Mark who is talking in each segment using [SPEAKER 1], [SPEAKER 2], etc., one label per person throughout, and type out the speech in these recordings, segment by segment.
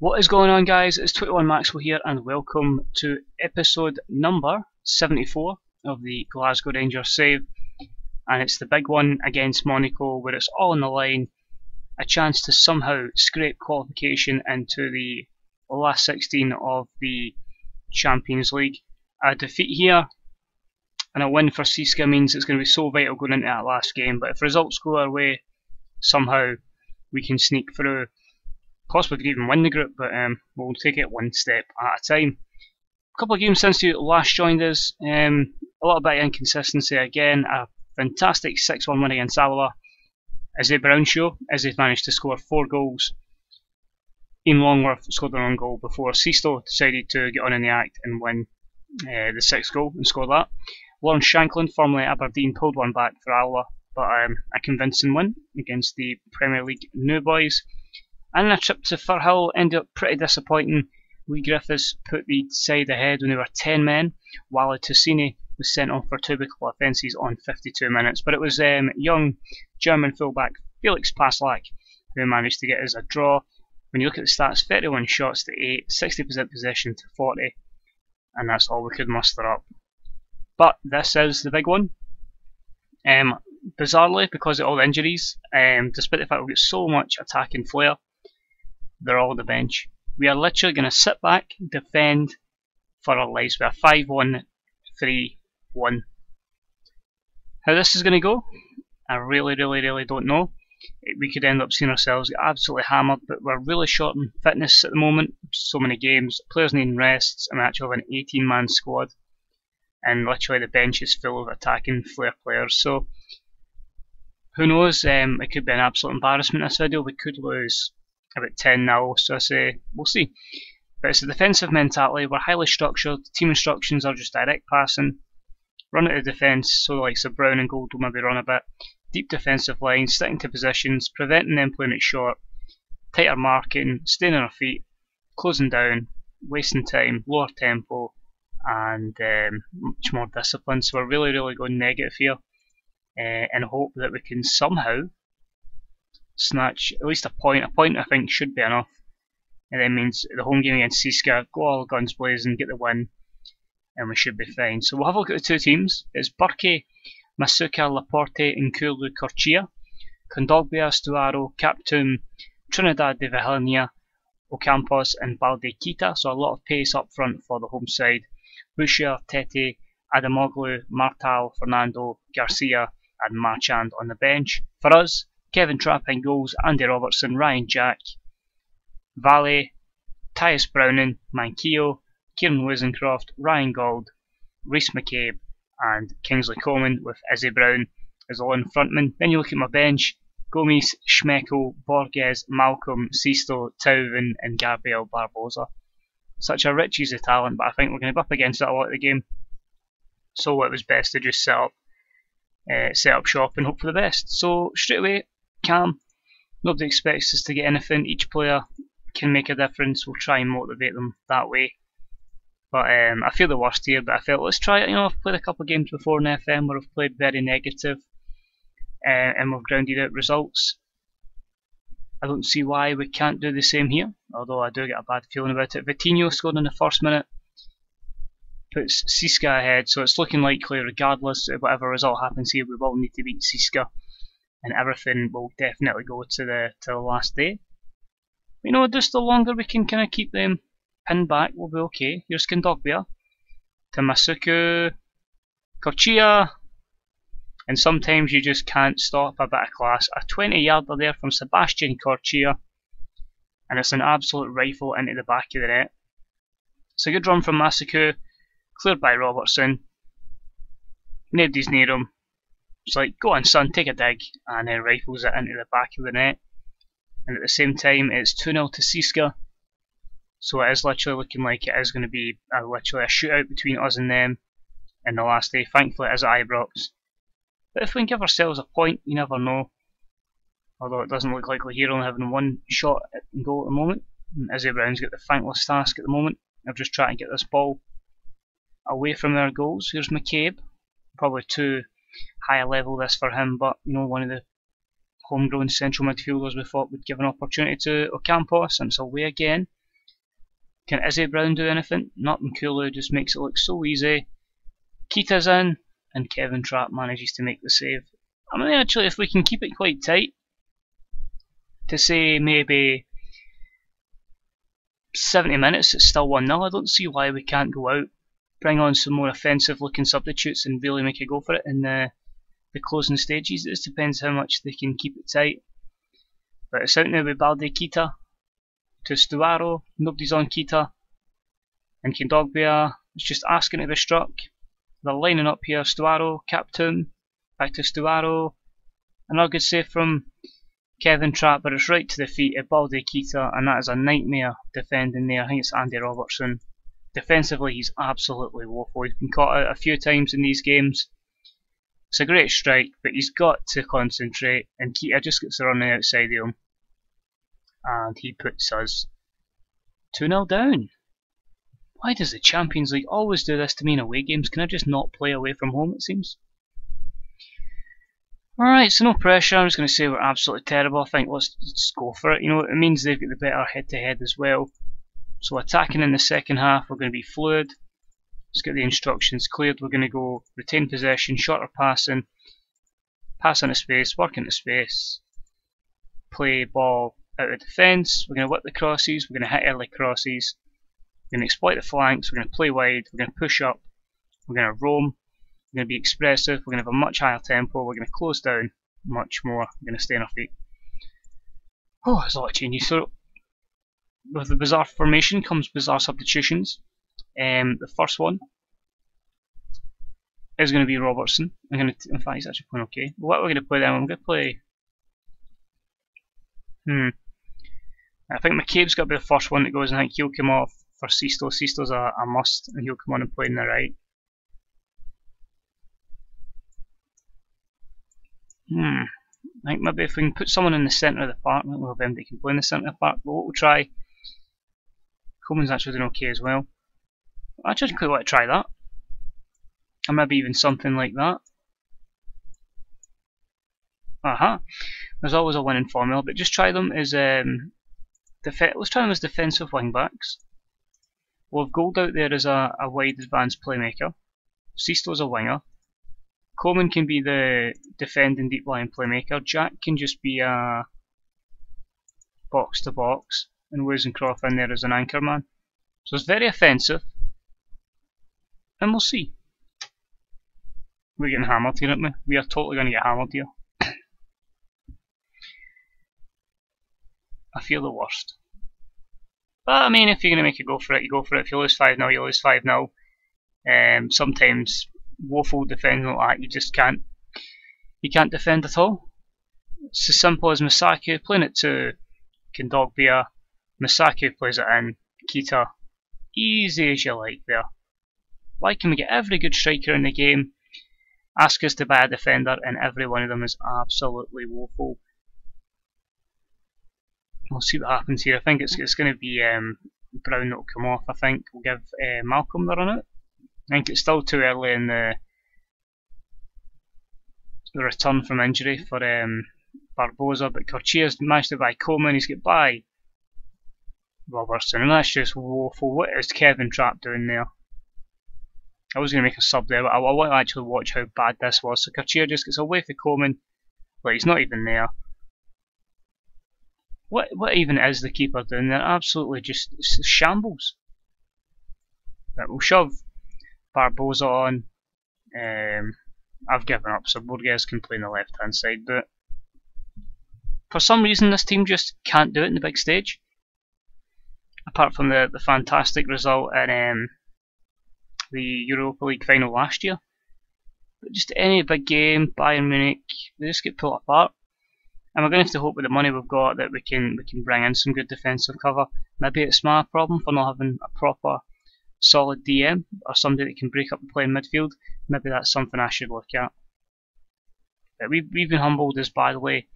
[SPEAKER 1] What is going on, guys? It's 21 Maxwell here and welcome to episode number 74 of the Glasgow Rangers save, and it's the big one against Monaco where it's all on the line, a chance to somehow scrape qualification into the last 16 of the Champions League. A defeat here and a win for CSKA means it's going to be so vital going into that last game, but if results go our way, somehow we can sneak through. Possibly could even win the group, but we'll take it one step at a time. A couple of games since you last joined us, a little bit of inconsistency again. A fantastic 6-1 win against Alloa. Izzy Brown show, Izzy managed to score 4 goals. Ian Longworth scored their own goal before Sisto decided to get on in the act and win the 6th goal and score that. Lawrence Shanklin, formerly Aberdeen, pulled one back for Alloa, but a convincing win against the Premier League new boys. And a trip to Firhill ended up pretty disappointing. Lee Griffiths put the side ahead when they were 10 men, while Tusini was sent off for 2 big offences on 52 minutes. But it was young German fullback Felix Paslak who managed to get us a draw. When you look at the stats, 31 shots to 8, 60% possession to 40, and that's all we could muster up. But this is the big one. Bizarrely, because of all the injuries, despite the fact we've got so much attacking flair, they're all on the bench. We are literally going to sit back, defend for our lives. We are 5-1-3-1. How this is going to go, I really don't know. We could end up seeing ourselves get absolutely hammered, but we're really short on fitness at the moment. So many games, players needing rests, and we actually have an 18-man squad, and literally the bench is full of attacking flair players. So who knows, it could be an absolute embarrassment this video. We could lose about 10-0, so I say we'll see. But it's a defensive mentality. We're highly structured. Team instructions are just direct passing, run at the defence, so the likes of Brown and Gold will maybe run a bit. Deep defensive line, sticking to positions, preventing them playing it short, tighter marking, staying on our feet, closing down, wasting time, lower tempo, and much more discipline. So we're really going negative here, and hope that we can somehow snatch at least a point. A point I think should be enough, and that means the home game against CSKA, go all guns blazing, get the win, and we should be fine. So we'll have a look at the two teams. It's Burke, Masuka, Laporte, Nkulu, Corchia, Kondogbia, Stuaro, Captum, Trinidad de Vilhena, Ocampos, and Balde Kita. So a lot of pace up front for the home side. Boucher, Tete, Adamoglu, Martal, Fernando, Garcia, and Marchand on the bench. For us, Kevin Trapp in goals, Andy Robertson, Ryan Jack, Valle, Tyres Browning, Manquillo, Kieran Wisencroft, Ryan Gold, Rhys McCabe, and Kingsley Coman, with Izzy Brown as the lone frontman. Then you look at my bench: Gomes, Schmeichel, Borges, Malcolm, Sisto, Tauvin, and Gabriel Barbosa. Such a rich use of talent, but I think we're going to be up against it a lot of the game. So it was best to just set up shop and hope for the best. So straight away, calm. Nobody expects us to get anything. Each player can make a difference. We'll try and motivate them that way. But I feel the worst here. But I felt, let's try it. You know, I've played a couple of games before in FM where I've played very negative, and we've grounded out results. I don't see why we can't do the same here, although I do get a bad feeling about it. Vitinho scored in the first minute, puts CSKA ahead, so it's looking likely, regardless of whatever result happens here, we will need to beat CSKA, and everything will definitely go to the last day. You know, just the longer we can kind of keep them pinned back, we'll be okay. Here's Kondogbia to Masuku, Corchia, and sometimes you just can't stop a bit of class. A 20-yarder there from Sebastian Corchia, and it's an absolute rifle into the back of the net. It's a good run from Masuku, cleared by Robertson. Nobody's near him. It's like, go on son, take a dig, and then rifles it into the back of the net. And at the same time, it's 2-0 to CSKA. So it is literally looking like it is going to be literally a shootout between us and them in the last day. Thankfully it is at Ibrox. But if we can give ourselves a point, you never know. Although it doesn't look likely here, only having one shot at goal at the moment. And Izzy Brown's got the thankless task at the moment of just trying to get this ball away from their goals. Here's McCabe. Probably too high a level this for him, but you know, one of the homegrown central midfielders we thought would give an opportunity to Ocampos, and it's away again. Can Izzy Brown do anything? Not Nkulu, just makes it look so easy. Keita's in, and Kevin Trapp manages to make the save. I mean, actually, if we can keep it quite tight, to say maybe 70 minutes, it's still 1-0. I don't see why we can't go out, bring on some more offensive looking substitutes and really make a go for it in the closing stages. It just depends how much they can keep it tight. But it's out now with Balde Keita to Stuaro. Nobody's on Keita. And Kondogbia is just asking to be struck. They're lining up here. Stuaro, captain, back to Stuaro. Another good save from Kevin Trapp, but it's right to the feet of Balde Keita, and that is a nightmare defending there. I think it's Andy Robertson. Defensively, he's absolutely woeful. He's been caught out a few times in these games. It's a great strike, but he's got to concentrate, and Keita just gets the run outside of him. And he puts us 2-0 down. Why does the Champions League always do this to me in away games? Can I just not play away from home, it seems? Alright, so no pressure. I'm just going to say we're absolutely terrible. I think let's just go for it. You know, it means they've got the better head-to-head as well. So attacking in the second half, we're going to be fluid. Let's get the instructions cleared. We're going to go retain possession, shorter passing, pass into space, work into space, play ball out of defence. We're going to whip the crosses, we're going to hit early crosses, we're going to exploit the flanks, we're going to play wide, we're going to push up, we're going to roam, we're going to be expressive, we're going to have a much higher tempo, we're going to close down much more, we're going to stay on our feet. Oh, there's a lot of changes. So with the bizarre formation comes bizarre substitutions. The first one is going to be Robertson. In fact, he's actually playing okay. What we're going to play then? I'm going to play. I think McCabe's got to be the first one that goes, and I think he'll come off for Sisto. Sisto's a must, and he'll come on and play in the right. I think maybe if we can put someone in the centre of the park, I don't know if anybody can play in the centre of the park, but what we'll try. Coleman's actually doing okay as well. I just quite want to try that. Or maybe even something like that. There's always a winning formula, but just try them as let's try them as defensive wing backs. We'll have Gold out there as a wide advanced playmaker. Sisto's a winger. Coleman can be the defending deep line playmaker. Jack can just be a box to box, and Wozencroft in there as an anchor man. So it's very offensive, and we'll see. We're getting hammered here, aren't we? We are totally going to get hammered here. I feel the worst. But I mean, if you're going to make a go for it, you go for it. If you lose 5-0, you lose 5-0. Sometimes woeful defending like that, you just can't. You can't defend at all. It's as simple as Masaki playing it to Kondogbia. Masaki plays it in. Keita. Easy as you like there. Why can we get every good striker in the game? Ask us to buy a defender, and every one of them is absolutely woeful. We'll see what happens here. I think it's going to be Brown that will come off. I think we'll give Malcolm the run out. I think it's still too early in the return from injury for Barbosa, but Corchia's managed to buy Coleman. He's got by Robertson, and that's just woeful. What is Kevin Trapp doing there? I was going to make a sub there, but I want to actually watch how bad this was. So Corchia just gets away from Coleman. Like, he's not even there. What even is the keeper doing there? Absolutely just shambles. Right, we'll shove Barbosa on. I've given up, so Borges can play on the left hand side, but for some reason this team just can't do it in the big stage. Apart from the fantastic result in the Europa League final last year. But just any big game, Bayern Munich, they just get pulled apart. And we're going to have to hope with the money we've got that we can bring in some good defensive cover. Maybe it's my problem for not having a proper solid DM or somebody that can break up the play in midfield. Maybe that's something I should look at. But we've been humbled, as by the way,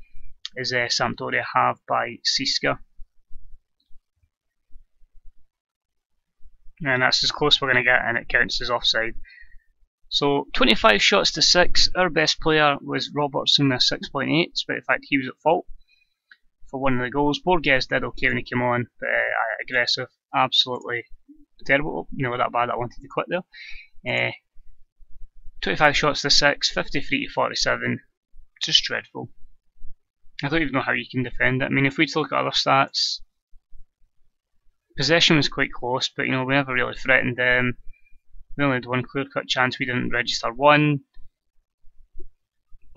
[SPEAKER 1] as Sampdoria have by Siska. And that's as close we're going to get, and it counts as offside. So 25 shots to 6. Our best player was Robertson with 6.8, but in fact he was at fault for one of the goals. Borges did okay when he came on, but aggressive. absolutely terrible. You know, that bad I wanted to quit there. 25 shots to 6, 53 to 47, just dreadful. I don't even know how you can defend it. I mean, if we look at other stats, possession was quite close, but you know, we never really threatened them. We only had one clear-cut chance, we didn't register one.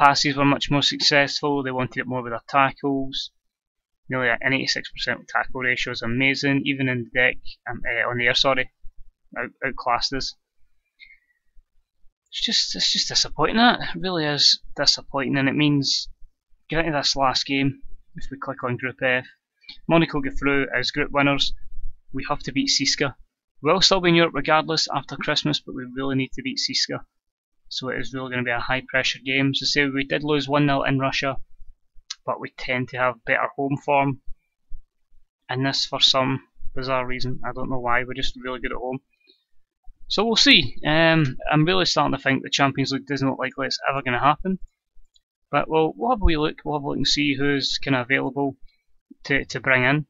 [SPEAKER 1] Passes were much more successful, they wanted it more with their tackles. Nearly an 86% tackle ratio is amazing, even in the deck, on the air, sorry, outclassed us. It's just disappointing, that. It really is disappointing, and it means getting to this last game, if we click on Group F, Monaco go through as group winners. We have to beat Ciska. We'll still be in Europe regardless after Christmas, but we really need to beat Ciska. So it is really going to be a high pressure game. So say we did lose 1-0 in Russia, but we tend to have better home form in this for some bizarre reason. I don't know why, we're just really good at home. So we'll see. I'm really starting to think the Champions League doesn't look like it's ever going to happen. But we'll have a wee look. We'll have a look and see who's kind of available to bring in.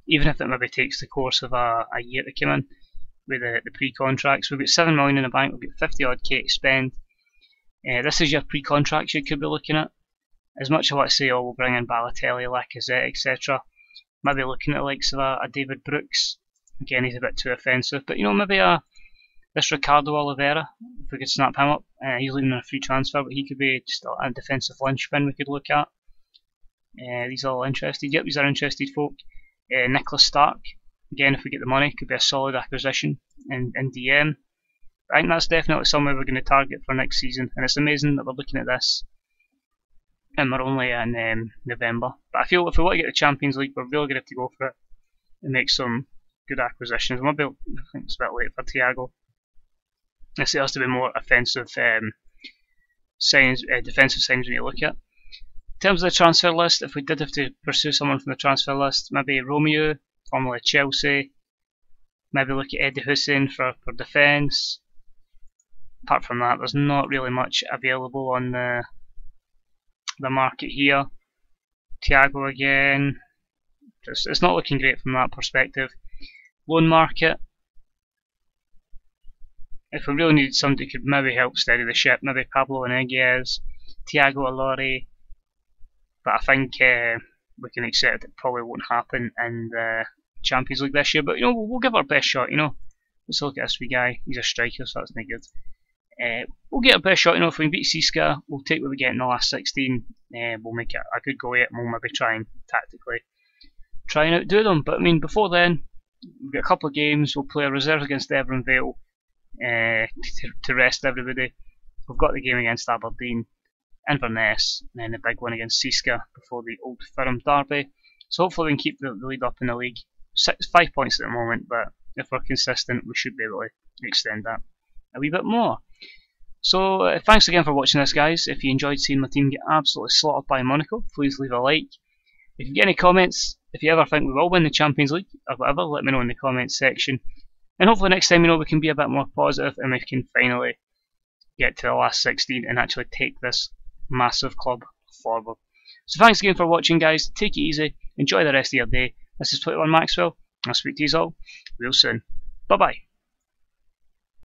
[SPEAKER 1] Even if it maybe takes the course of a year to come in with the pre-contracts. We've got 7 million in the bank, we've got 50 odd K to spend. This is your pre-contracts you could be looking at. As much as I want to say, oh, we'll bring in Balotelli, Lacazette, etc. Maybe looking at the likes of a David Brooks. Again, he's a bit too offensive, but you know, maybe this Ricardo Oliveira, if we could snap him up. He's leaving on a free transfer, but he could be just a defensive linchpin we could look at. These are all interested. Yep, these are interested folk. Nicholas Stark, again, if we get the money, could be a solid acquisition in DM. I think that's definitely somewhere we're going to target for next season, and it's amazing that we're looking at this and we're only in November. But I feel if we want to get the Champions League, we're really going to have to go for it and make some good acquisitions. Maybe, I think it's a bit late for Thiago. It has to be more offensive signs, defensive signs when you look at. In terms of the transfer list, if we did have to pursue someone from the transfer list, maybe Romeo, formerly Chelsea. Maybe look at Eddie Hussein for defence. Apart from that, there's not really much available on the market here. Thiago again, it's not looking great from that perspective. Loan market, if we really needed somebody who could maybe help steady the ship, maybe Pablo Ineguez, Thiago Alori, but I think we can accept it probably won't happen in the Champions League this year. But you know, we'll give our best shot. You know, let's look at this wee guy. He's a striker, so that's no good. We'll get our best shot. You know, if we can beat Ciska, we'll take what we get in the last 16. We'll make it a good go at it, and we'll maybe try and tactically try and outdo them. But I mean, before then, we've got a couple of games. We'll play a reserve against Evran Vale to rest everybody. We've got the game against Aberdeen, Inverness, and then the big one against Ciska before the Old Firm derby. So hopefully we can keep the lead up in the league. 5 points at the moment, but if we're consistent, we should be able to extend that a wee bit more. So thanks again for watching this, guys. If you enjoyed seeing my team get absolutely slaughtered by Monaco, please leave a like. If you get any comments, if you ever think we will win the Champions League or whatever, let me know in the comments section. And hopefully next time, you know, we can be a bit more positive and we can finally get to the last 16 and actually take this massive club forward. So thanks again for watching, guys. Take it easy. Enjoy the rest of your day. This is 21 Maxwell. I'll speak to you all real soon. Bye bye.